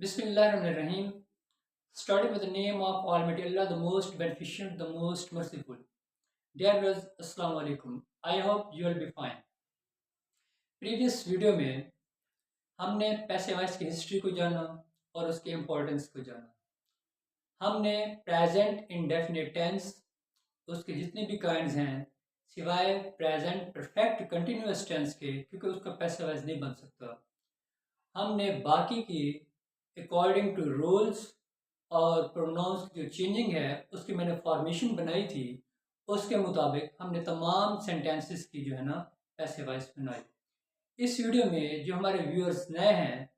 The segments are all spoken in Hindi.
Bismillahirrahmanirrahim. Starting with the name of Almighty Allah, the most beneficent, the most merciful. Dear viewers, Assalamu alaikum. I hope you will be fine. Previous video में हमने पैसे वाइज की हिस्ट्री को जाना और उसके इम्पोर्टेंस को जाना। हमने प्रेजेंट इंडेफिनिट टेंस, उसके जितने भी काइंड्स हैं सिवाय प्रेजेंट परफेक्ट कंटिन्यूअस टेंस के, क्योंकि उसका पैसे वाइज नहीं बन सकता। हमने बाकी की अकॉर्डिंग टू रूल्स और प्रोनाउंस की जो चेंजिंग है उसकी मैंने फॉर्मेशन बनाई थी, उसके मुताबिक हमने तमाम सेंटेंसेस की जो है ना पैसे वाइज बनाई। इस वीडियो में जो हमारे व्यूअर्स नए हैं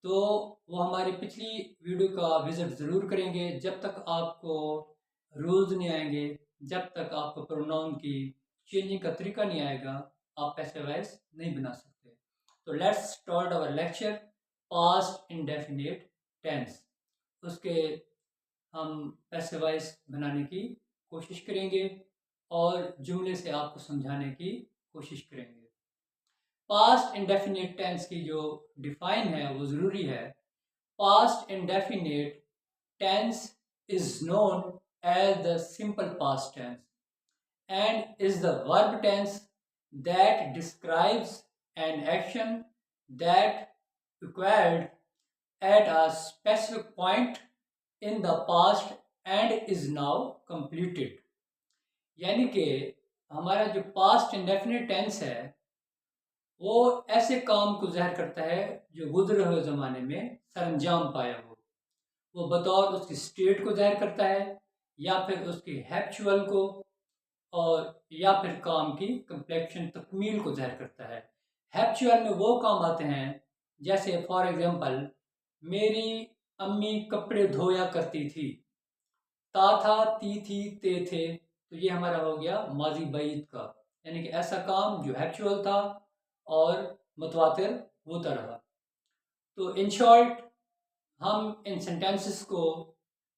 तो वो हमारी पिछली वीडियो का विज़िट ज़रूर करेंगे। जब तक आपको रूल्स नहीं आएंगे, जब तक आपको प्रोनाउन की चेंजिंग का तरीका नहीं आएगा, आप पैसे वाइज नहीं बना सकते। तो let's start our lecture past indefinite tense. उसके हम पैसे वाइज बनाने की कोशिश करेंगे और जुमले से आपको समझाने की कोशिश करेंगे। पास्ट इंडेफिनिट टेंस की जो डिफाइन है वो ज़रूरी है। Past indefinite tense is known as the simple past tense and is the verb tense that describes an action that occurred at a specific point in the past and is now completed। यानी कि हमारा जो पास्ट इंडेफिनिट टेंस है वो ऐसे काम को ज़ाहिर करता है जो गुजरे हुए ज़माने में सरंजाम पाया हो। वो बतौर उसकी स्टेट को ज़ाहिर करता है या फिर उसकी हैप्चुअल को, और या फिर काम की कंप्लेक्शन तकमील को ज़ाहिर करता है। हैप्चुअल में वो काम आते हैं जैसे फॉर एग्जांपल मेरी अम्मी कपड़े धोया करती थी, ता था, ती थी, ते थे, तो ये हमारा हो गया माजी बईद का, यानी कि ऐसा काम जो हैप्चुअल था और मुतवातिर होता रहा। तो इन शॉर्ट हम इन सेंटेंसेस को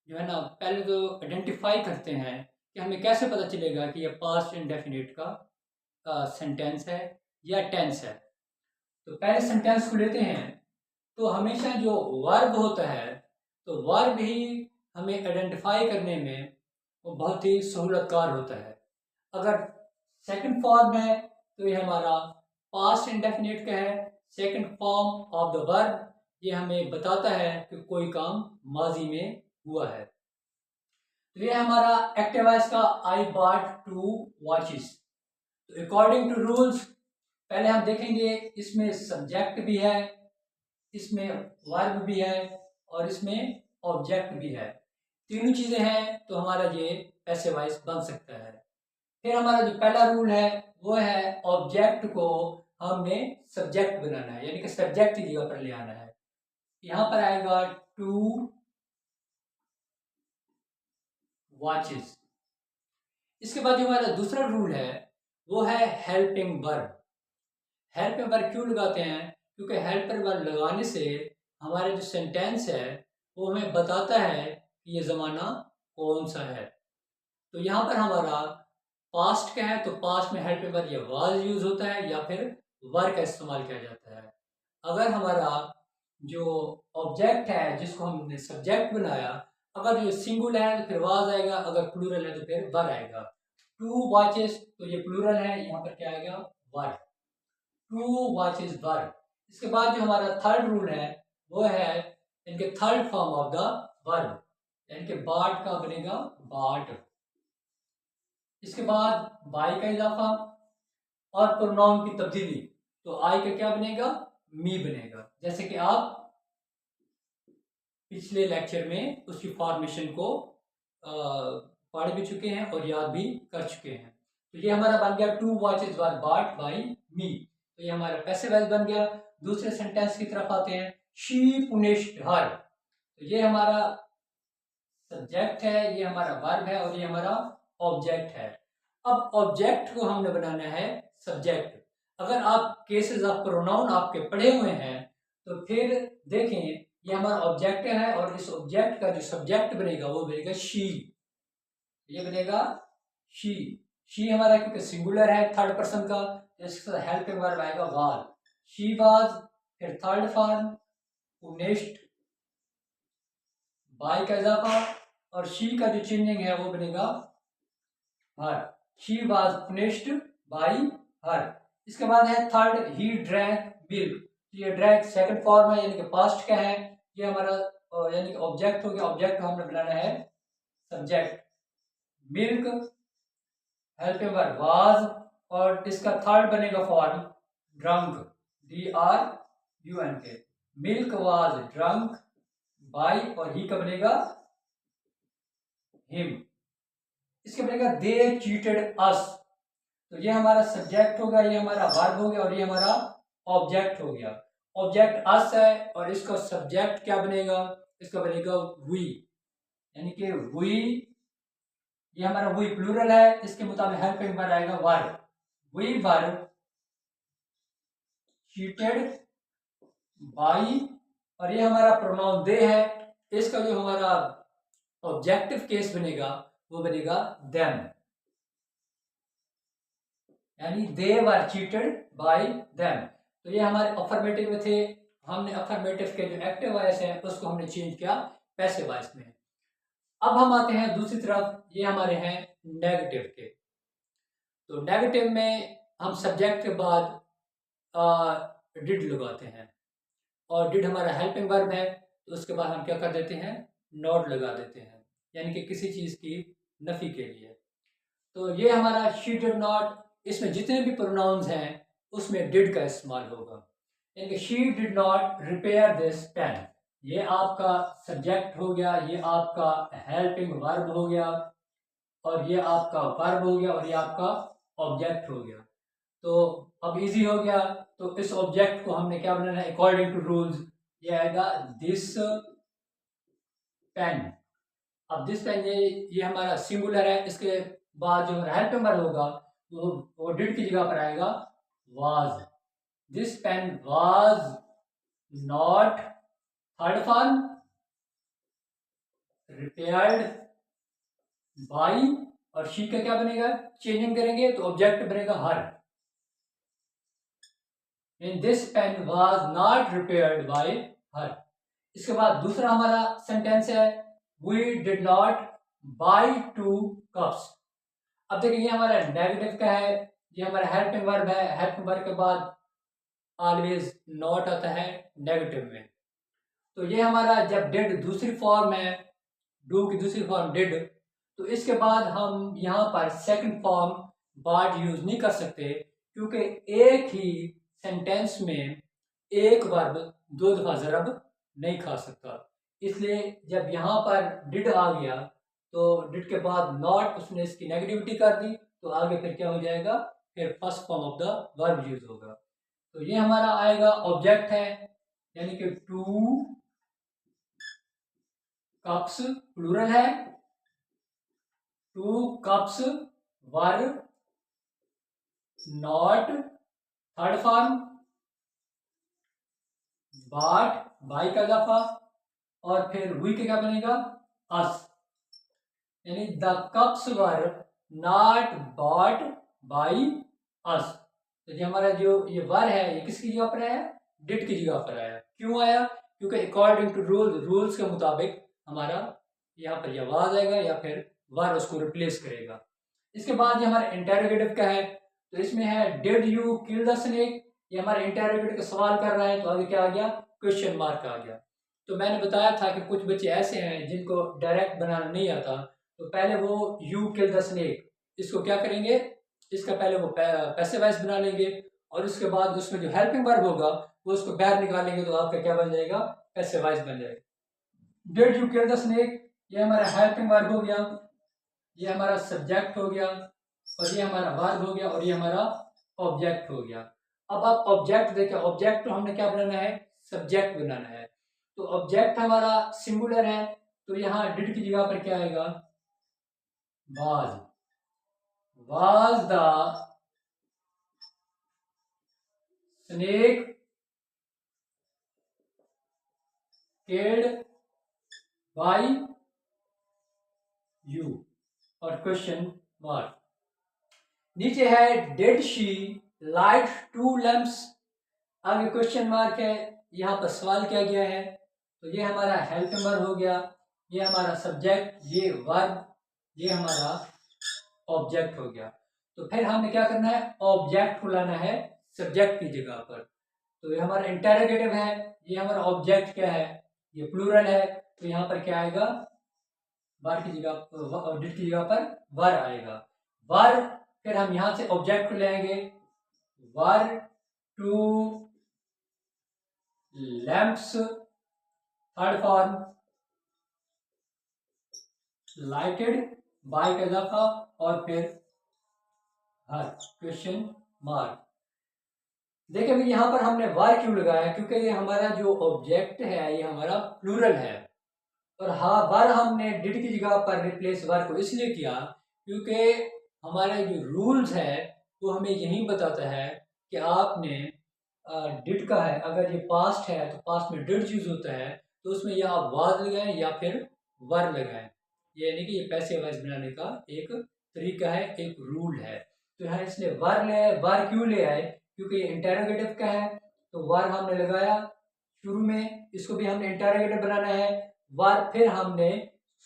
जो है ना पहले तो आइडेंटिफाई करते हैं कि हमें कैसे पता चलेगा कि ये पास्ट इंडेफिनिट का सेंटेंस है या टेंस है। तो पहले सेंटेंस को लेते हैं। तो हमेशा जो वर्ब होता है तो वर्ब ही हमें आइडेंटिफाई करने में वो बहुत ही सहूलतकार होता है। अगर सेकंड फॉर्म है तो ये हमारा पास्ट इंडेफिनिट का है। Second form of the verb ये हमें बताता है कि कोई काम माजी में हुआ है। तो ये हमारा एक्टिव वॉइस का आई बॉट 2 वॉचेस। तो अकॉर्डिंग टू रूल्स पहले हम देखेंगे इसमें सब्जेक्ट भी है, इसमें वर्ब भी है और इसमें ऑब्जेक्ट भी है। तीनों चीजें हैं तो हमारा ये पैसे वाइज बन सकता है। फिर हमारा जो पहला रूल है वो है ऑब्जेक्ट को हमने सब्जेक्ट बनाना है, यानी कि सब्जेक्ट की जगह पर ले आना है। यहां पर आएगा 2 वॉचेस। इसके बाद जो हमारा दूसरा रूल है वो है हेल्पिंग वर्ब। हेल्पिंग वर्ब क्यों लगाते हैं? क्योंकि हेल्पिंग वर्ब लगाने से हमारा जो सेंटेंस है वो हमें बताता है कि ये ज़माना कौन सा है। तो यहाँ पर हमारा पास्ट का है तो पास्ट में हेल्पिंग वर्ब या वाज यूज होता है या फिर वर का इस्तेमाल किया जाता है। अगर हमारा जो ऑब्जेक्ट है जिसको हमने सब्जेक्ट बनाया, अगर जो सिंगुलर है तो फिर वाज आएगा, अगर प्लूरल है तो फिर वर आएगा। 2 वॉचेस तो ये प्लूरल है, यहाँ पर क्या आएगा? वर। 2 वॉचेस वर। इसके बाद जो हमारा थर्ड रूल है वो है इनके third form of the verb, यानी कि बाट का बनेगा बाट। इसके बाद बाई का इजाफा और प्रोनाउन की तब्दीली, तो आई का क्या बनेगा? मी बनेगा। जैसे कि आप पिछले लेक्चर में उसकी फॉर्मेशन को पढ़ भी चुके हैं और याद भी कर चुके हैं। तो ये हमारा बन गया 2 वॉचेस वर बॉट बाई मी। तो ये हमारा पैसिव वॉइस बन गया। दूसरे सेंटेंस की तरफ आते हैं। शी पुनिश्ड हर। तो ये हमारा सब्जेक्ट है, ये हमारा वर्ब है और ये हमारा ऑब्जेक्ट है। अब ऑब्जेक्ट को हमने बनाना है सब्जेक्ट। अगर आप केसेस ऑफ प्रोनाउन आपके पढ़े हुए हैं तो फिर देखें ये हमारा ऑब्जेक्ट है और इस ऑब्जेक्ट का जो सब्जेक्ट बनेगा वो बनेगा शी। ये बनेगा शी। शी हमारा क्योंकि सिंगुलर है थर्ड पर्सन का, तो इसके साथ हेल्पिंग वर्ब आएगा वाज। She was. फिर थर्ड फॉर्म पुनिश्ड, बाई का इजाफा, और शी का जो चेंजिंग है वो बनेगा her. She was finished by her. इसके बाद है थर्ड, ही ड्रैंक मिल्क। ये ड्रैंक सेकंड फॉर्म है, यानी कि पास्ट का है। ये हमारा यानी कि ऑब्जेक्ट हो गया। ऑब्जेक्ट को हमने बनाना है subject. Milk helping verb was, और इसका थर्ड बनेगा form drunk, DRUNK। Milk was drunk by, और ही का बनेगा हिम। इसके बनेगा दे चीटेड अस। तो ये हमारा सब्जेक्ट होगा, ये हमारा वर्ब हो गया, और ये हमारा ऑब्जेक्ट हो गया। ऑब्जेक्ट अस है, और इसका सब्जेक्ट क्या बनेगा, इसका बनेगा वी, यानी कि वी। ये हमारा वी प्लूरल है, इसके मुताबिक हेल्पिंग वर्ब आएगा verb. We verb cheated by, और ये हमारा प्रोनाउन दे है। इसका जो हमारा ऑब्जेक्टिव केस बनेगा वो बनेगा देम, यानी दे वर चीटेड बाय देम। तो ये हमारे अफर्मेटिव में थे। हमने अफर्मेटिव के जो एक्टिव वॉइस है उसको हमने चेंज किया पैसिव वॉइस में। अब हम आते हैं दूसरी तरफ, ये हमारे हैं नेगेटिव के। तो नेगेटिव में हम सब्जेक्ट के बाद डिड लगाते हैं, और डिड हमारा हेल्पिंग वर्ब है, तो उसके बाद हम क्या कर देते हैं, नॉट लगा देते हैं, यानी कि किसी चीज़ की नफी के लिए। तो ये हमारा शी डिड नॉट, इसमें जितने भी प्रोनाउंस हैं उसमें डिड का इस्तेमाल होगा, यानी कि she did not repair this pen. ये आपका सब्जेक्ट हो गया, ये आपका हेल्पिंग वर्ब हो गया, और ये आपका वर्ब हो गया, और ये आपका ऑब्जेक्ट हो गया। तो अब इजी हो गया। तो इस ऑब्जेक्ट को हमने क्या बनाना है, अकॉर्डिंग टू रूल्स ये आएगा दिस पेन। अब दिस पेन ये हमारा सिंगुलर है, इसके बाद जो हेल्पिंग वर्ब होगा वो डिड की जगह पर आएगा was. This pen was not, third form repaired by, और शी का क्या बनेगा, चेंजिंग करेंगे तो ऑब्जेक्ट बनेगा her. In this pen was not repaired by her. इसके बाद दूसरा हमारा सेंटेंस है we did not buy 2 cups. अब देखिए ये हमारा नेगेटिव का है, ये हमारा हेल्पिंग वर्ब है। हेल्पिंग वर्ब के बाद ऑलवेज नॉट आता है नेगेटिव में। तो ये हमारा जब डिड दूसरी फॉर्म है, डू की दूसरी फॉर्म डिड, तो इसके बाद हम यहाँ पर सेकंड फॉर्म बॉट यूज नहीं कर सकते, क्योंकि एक ही सेंटेंस में एक वर्ब 2 दफा ज़रब नहीं खा सकता। इसलिए जब यहाँ पर डिड आ गया तो डिड के बाद नॉट, उसने इसकी नेगेटिविटी कर दी, तो आगे फिर क्या हो जाएगा, फिर first form of the verb use होगा। तो ये हमारा आएगा ऑब्जेक्ट है, यानी कि 2 कप्स प्लूरल है, 2 cups were not, third form बाट, बाई का इजाफा, और फिर वी के क्या बनेगा अस, यानी the cups were not bought by us. तो ये हमारा जो ये वर है ये किसकी जगह पर आया, डिड की जगह पर आया। क्यों आया, क्योंकि अकॉर्डिंग टू रूल्स के मुताबिक हमारा यहाँ पर यह वाज आएगा या फिर वर उसको रिप्लेस करेगा। इसके बाद ये हमारा इंटेरोगेटिव का है, तो इसमें है did you kill the snake. ये हमारा इंटेरोगेटिव का सवाल कर रहा है, तो आगे क्या आ गया, क्वेश्चन मार्क आ गया। तो मैंने बताया था कि कुछ बच्चे ऐसे हैं जिनको डायरेक्ट बनाना नहीं आता, तो पहले वो यू किल द स्नेक इसको क्या करेंगे, इसका पहले वो पैसिव वॉइस बना लेंगे, और उसके बाद उसमें जो हेल्पिंग वर्ब होगा वो उसको बाहर निकालेंगे, तो आपका क्या बन जाएगा, पैसिव वॉइस बन जाएगा। Did you kill the snake, ये हमारा हेल्पिंग वर्ब हो गया, ये हमारा सब्जेक्ट हो गया, और ये हमारा वर्ब हो गया, और ये हमारा ऑब्जेक्ट हो गया। अब आप ऑब्जेक्ट देखें, ऑब्जेक्ट तो हमने क्या बनाना है, सब्जेक्ट बनाना है। तो ऑब्जेक्ट हमारा सिंगुलर है, तो यहाँ डिड की जगह पर क्या आएगा, was the snake killed by you, और क्वेश्चन मार्क। नीचे है डिड शी लाइट 2 लैम्प्स, आगे क्वेश्चन मार्क है, यहाँ पर सवाल किया गया है। तो ये हमारा हेल्पिंग वर्ब हो गया, ये हमारा सब्जेक्ट, ये वर्ब, ये हमारा ऑब्जेक्ट हो गया। तो फिर हमें क्या करना है, ऑब्जेक्ट को लाना है सब्जेक्ट की जगह पर। तो ये हमारा इंटेरोगेटिव है, ये हमारा ऑब्जेक्ट क्या है, ये प्लूरल है, तो यहाँ पर क्या आएगा, वर की जगह, डिड की जगह पर वर आएगा। वर, फिर हम यहाँ से ऑब्जेक्ट को लेंगे, were two lamps, third form lighted, by का इजाफा, और फिर हर, क्वेश्चन मार्क। देखिए भाई यहाँ पर हमने वर क्यों लगाया, क्योंकि ये हमारा जो ऑब्जेक्ट है ये हमारा प्लूरल है, और हाँ वर हमने डिड की जगह पर रिप्लेस वर को इसलिए किया क्योंकि हमारे जो रूल्स है वो हमें यही बताता है कि आपने डिड का है, अगर ये पास्ट है तो पास्ट में डिड यूज होता है, तो उसमें या आप वाज लगाएं या फिर वर लगाएं। यानी कि ये पैसिव वॉइस बनाने का एक तरीका है, एक रूल है। तो यहाँ इसलिए वर ले आए। वर क्यों ले आए, क्योंकि ये इंटेरोगेटिव का है, तो वर हमने लगाया शुरू में, इसको भी हमने इंटेरोगेटिव बनाना है। वर, फिर हमने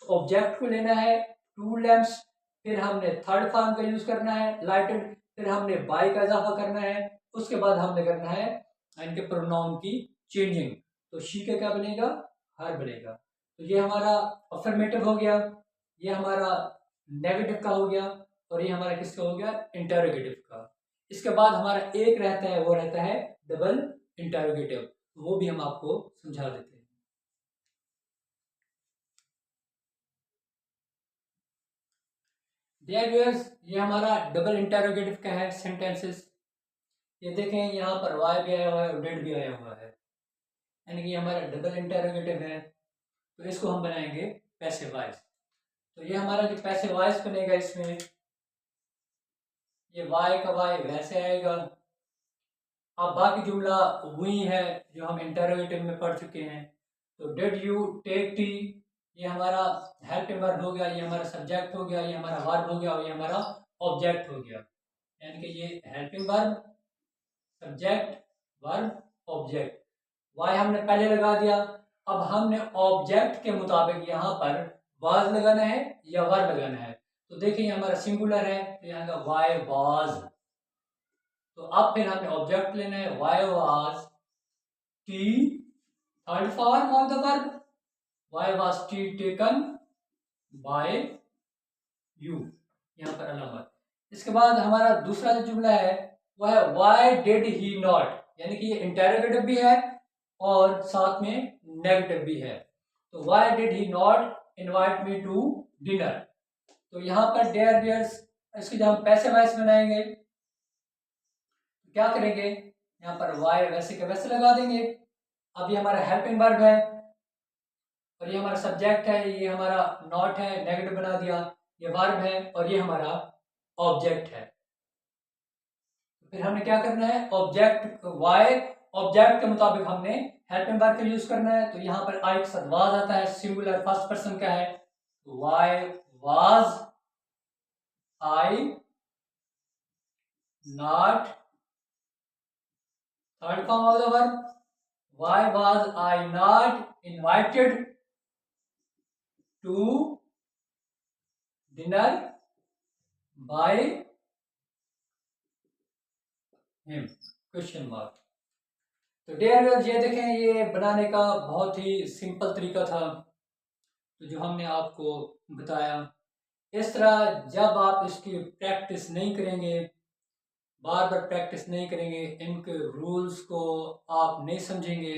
ऑब्जेक्ट को लेना है टू लैंप्स, फिर हमने थर्ड फॉर्म का यूज करना है लाइटेड, फिर हमने बाय का इजाफा करना है, उसके बाद हमने करना है इनके प्रोनाउन की चेंजिंग। तो शी का क्या बनेगा, हर बनेगा। तो ये हमारा अफर्मेटिव हो गया, ये हमारा नेगेटिव का हो गया, और ये हमारा किसका हो गया, इंटेरोगेटिव का। इसके बाद हमारा एक रहता है, वो रहता है डबल इंटेरोगेटिव, वो भी हम आपको समझा देते हैं। डियर व्यूअर्स, ये हमारा डबल इंटेरोगेटिव का है सेंटेंसेस। ये देखें यहाँ पर वाई भी आया हुआ है और डेड भी आया हुआ है, यानी कि हमारा डबल इंटेरोगेटिव है। तो इसको हम बनाएंगे पैसिव वॉइस। तो ये हमारा जो पैसिव वॉइस बनेगा, इसमें ये वाई का वाई वैसे आएगा। अब बाकी जुमला वही है जो हम इंटेरोगेटिव में पढ़ चुके हैं। तो डिड यू टेक टी, ये हमारा हेल्पिंग वर्ब हो गया, ये हमारा सब्जेक्ट हो गया, ये हमारा वर्ब हो गया, और ये हमारा ऑब्जेक्ट हो गया। यानी कि ये helping verb, subject, verb, object. Why हमने पहले लगा दिया। अब हमने ऑब्जेक्ट के मुताबिक यहाँ पर वाज लगाना है या वर लगाना है। तो देखिए हमारा सिंगुलर है, तो यहाँ का वाई वाज। तो अब फिर हमें ऑब्जेक्ट लेना है, why was T, third form of the verb, why was T taken by you, यहाँ पर अलामत। इसके बाद हमारा दूसरा जो जुमला है वह है वाई डिड ही नॉट, यानी कि ये इंटेरोगेटिव भी है और साथ में नेगेटिव भी है। तो why did he not invite me to dinner. तो यहाँ पर डेयर बियर्स, इसकी जब हम पैसिव वॉइस बनाएंगे तो क्या करेंगे, यहाँ पर वाई वैसे के वैसे लगा देंगे। अब ये हमारा हेल्पिंग वर्ब है और ये हमारा सब्जेक्ट है, ये हमारा नॉट है, नेगेटिव बना दिया। ये वर्ब है और ये हमारा ऑब्जेक्ट है। फिर हमने क्या करना है, ऑब्जेक्ट वाई, ऑब्जेक्ट के मुताबिक हमने हेल्पिंग वर्ब का यूज करना है। तो यहाँ पर आई के साथ वाज आता है, सिंगुलर फर्स्ट पर्सन का है, why was I not, third form of the verb, why was I not invited to dinner by him, question mark. तो डियर व्यूअर्स, ये देखें, ये बनाने का बहुत ही सिंपल तरीका था, तो जो हमने आपको बताया। इस तरह जब आप इसकी प्रैक्टिस नहीं करेंगे, बार बार प्रैक्टिस नहीं करेंगे, इनके रूल्स को आप नहीं समझेंगे,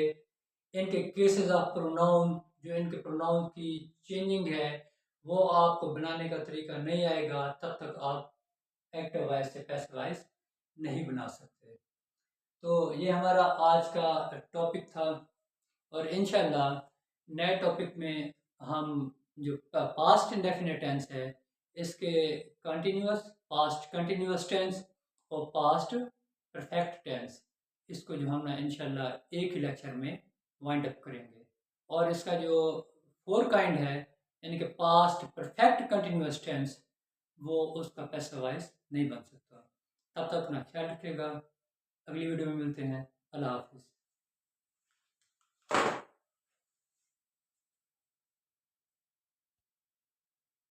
इनके केसेस ऑफ प्रोनाउन, जो इनके प्रोनाउन की चेंजिंग है वो आपको बनाने का तरीका नहीं आएगा, तब तक आप एक्टिव वॉइस से पैसिव वॉइस नहीं बना सकते। तो ये हमारा आज का टॉपिक था, और इंशाल्लाह नए टॉपिक में हम जो पास्ट इंडेफिनिट टेंस है इसके कंटिन्यूअस, पास्ट कंटिन्यूअस टेंस और पास्ट परफेक्ट टेंस, इसको जो हम ना इंशाल्लाह एक ही लेक्चर में वाइंड अप करेंगे। और इसका जो फोर काइंड है, यानी कि पास्ट परफेक्ट कंटिन्यूअस टेंस, वो उसका पैसिव वॉइस नहीं बन सकता। तब तक अपना ख्याल रखिएगा, अगली वीडियो में मिलते हैं। अल्लाह हाफिज़।